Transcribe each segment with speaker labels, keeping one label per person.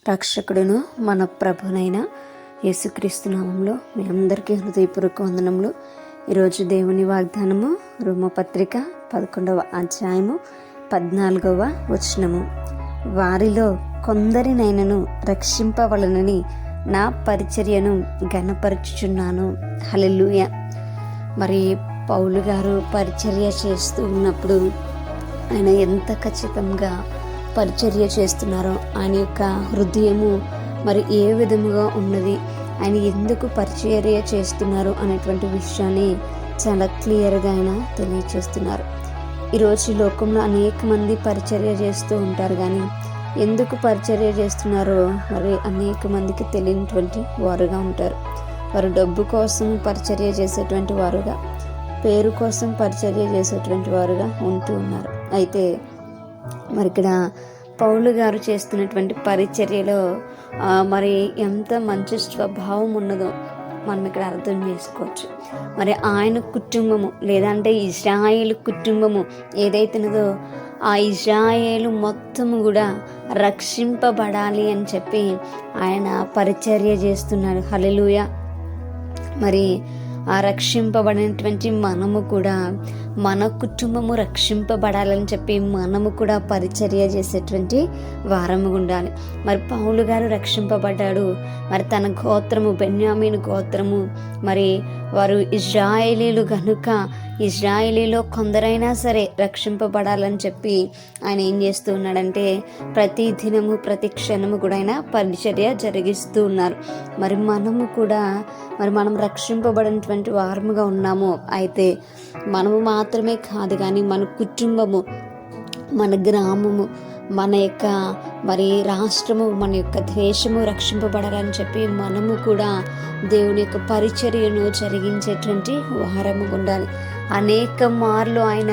Speaker 1: రక్షకుడును మన ప్రభునైన యేసుక్రీస్తు నామంలో మీ అందరికీ హృదయపూర్వక వందనములు. ఈరోజు దేవుని వాగ్దానము రోమపత్రిక 11వ అధ్యాయము 14వ వచనము. వారిలో కొందరినైనను రక్షింపవలనని నా పరిచర్యను ఘనపరచుచున్నాను. హల్లెలూయా. మరి పౌలు గారు పరిచర్య చేస్తూ ఉన్నప్పుడు ఆయన ఎంత ఖచ్చితంగా పరిచర్య చేస్తున్నారో, ఆయన యొక్క హృదయము మరి ఏ విధముగా ఉన్నది, ఆయన ఎందుకు పరిచర్య చేస్తున్నారు అనేటువంటి విషయాన్ని చాలా క్లియర్గా ఆయన తెలియచేస్తున్నారు. ఈరోజు లోకంలో అనేక మంది పరిచర్య చేస్తూ ఉంటారు, కానీ ఎందుకు పరిచర్య చేస్తున్నారో మరి అనేక మందికి తెలియనటువంటి వారుగా ఉంటారు. వారు డబ్బు కోసం పరిచర్య చేసేటువంటి వారుగా, పేరు కోసం పరిచర్య చేసేటువంటి వారుగా ఉంటూ ఉన్నారు. అయితే మరి ఇక్కడ పౌలు గారు చేస్తున్నటువంటి పరిచర్యలో మరి ఎంత మంచి స్వభావం ఉన్నదో మనం ఇక్కడ అర్థం చేసుకోవచ్చు. మరి ఆయన కుటుంబము లేదంటే ఇజ్రాయేలు కుటుంబము ఏదైతున్నదో ఆ ఇజ్రాయేలు మొత్తము కూడా రక్షింపబడాలి అని చెప్పి ఆయన పరిచర్య చేస్తున్నాడు. హల్లెలూయా. మరి ఆ రక్షింపబడినటువంటి మనము కూడా, మన కుటుంబము రక్షింపబడాలని చెప్పి మనము కూడా పరిచర్య చేసేటువంటి వారము ఉండాలి. మరి పౌలు గారు రక్షింపబడ్డాడు. మరి తన గోత్రము బెన్యామీను గోత్రము, మరి వారు ఇజ్రాయేలీలు గనుక ఇజ్రాయేలీలో కొందరైనా సరే రక్షింపబడాలని చెప్పి ఆయన ఏం చేస్తూ ఉన్నాడంటే ప్రతి దినము ప్రతి క్షణము కూడా ఆయన పరిచర్య జరిగిస్తూ ఉన్నారు. మరి మనము కూడా మనం రక్షింపబడినటువంటి వారముగా ఉన్నాము. అయితే మనము మాత్రమే కాదు, కానీ మన కుటుంబము, మన గ్రామము, మన యొక్క మరి రాష్ట్రము, మన యొక్క దేశము రక్షింపబడాలని చెప్పి మనము కూడా దేవుని యొక్క పరిచర్యను జరిగించేటువంటి వారము ఉండాలి. అనేక మార్లు ఆయన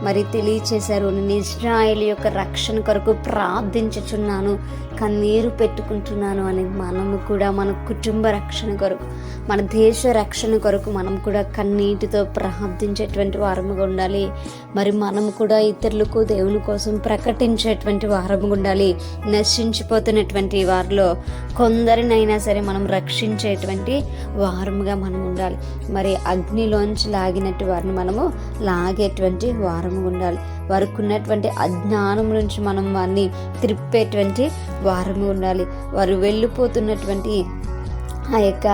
Speaker 1: మరి తెలియచేశారు, నేను ఇజ్రాయేల్ యొక్క రక్షణ కొరకు ప్రార్థించుచున్నాను, కన్నీరు పెట్టుకుంటున్నాను అని. మనము కూడా మన కుటుంబ రక్షణ కొరకు, మన దేశ రక్షణ కొరకు మనం కూడా కన్నీటితో ప్రార్థించేటువంటి వారముగా ఉండాలి. మరి మనము కూడా ఇతరులకు దేవుని కోసం ప్రకటించేటువంటి వారముగా ఉండాలి. నశించిపోతున్నటువంటి వారిలో కొందరినైనా సరే మనం రక్షించేటువంటి వారముగా మనం ఉండాలి. మరి అగ్నిలోంచి లాగినట్టు వారిని మనము లాగేటువంటి వారము ఉండాలి. వారికి ఉన్నటువంటి అజ్ఞానం నుంచి మనం వారిని త్రిప్పేటువంటి వారము ఉండాలి. వారు వెళ్ళిపోతున్నటువంటి ఆ యొక్క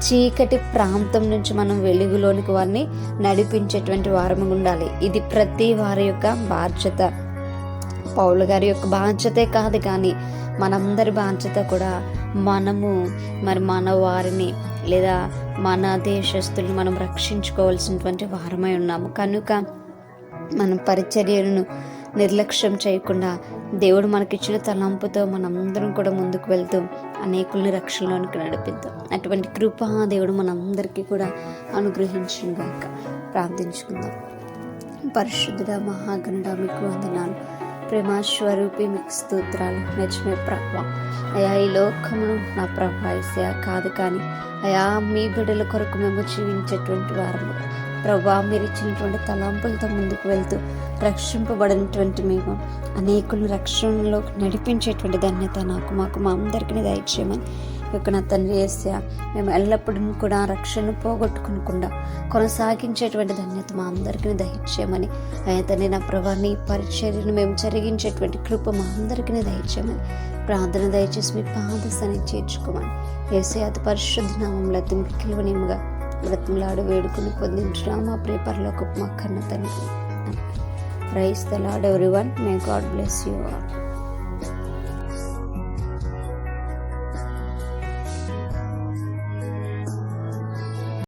Speaker 1: చీకటి ప్రాంతం నుంచి మనం వెలుగులోనికి వారిని నడిపించేటువంటి వారము ఉండాలి. ఇది ప్రతి వారి యొక్క బాధ్యత. పౌలు గారి యొక్క బాధ్యతే కాదు, కానీ మనందరి బాధ్యత కూడా. మనము మరి మన వారిని లేదా మన దేశస్తుల్ని మనం రక్షించుకోవాల్సినటువంటి వారమై ఉన్నాము. కనుక మనం పరిచర్యలను నిర్లక్ష్యం చేయకుండా దేవుడు మనకిచ్చిన తలంపుతో మనందరం కూడా ముందుకు వెళ్తూ అనేకుల్ని రక్షణలోనికి నడిపిద్దాం. అటువంటి కృప దేవుడు మనందరికీ కూడా అనుగ్రహించుగాక. ప్రార్థించుకుందాం. పరిశుద్ధుడా, మహాగణుడా, మీకు వందనాలు. ప్రేమాస్వరూపి, మీకు స్తోత్రాలు. నిజమే ప్రభా, అయా ఈ లోకమును నా ప్రభా ఏసయ్యా కాదు, కానీ అయా మీ బిడ్డల కొరకు మేము జీవించేటువంటి వారము ప్రభా, మీరు ఇచ్చినటువంటి తలాంపులతో ముందుకు వెళ్తూ రక్షింపబడినటువంటి మేము అనేకులను రక్షణలోకి నడిపించేటువంటి ధన్యత మాకు మా అందరికీ దయచేయమని యొక్క నా తండ్రి యేసయ్యా, మేము ఎల్లప్పుడూ కూడా రక్షణ పోగొట్టుకోకుండా కొనసాగించేటువంటి ధన్యత మా అందరికీ దయచేయమని, తండ్రి నా ప్రభా, నీ పరిచర్యను మేము జరిగించేటువంటి కృప మా అందరికీ దయచేయమని ప్రార్థన దయచేసి మీ పాద సన్నిధిని చేర్చుకోమని యేసయ్యా అతి పరిశుద్ధ నామములో మిక్కిలివనిముగా బ్రతిమలాడు వేడుకుని పొందించురా మా ప్రియ పరలోకపు మా కన్న తండ్రి. Praise the Lord everyone. May God bless you all.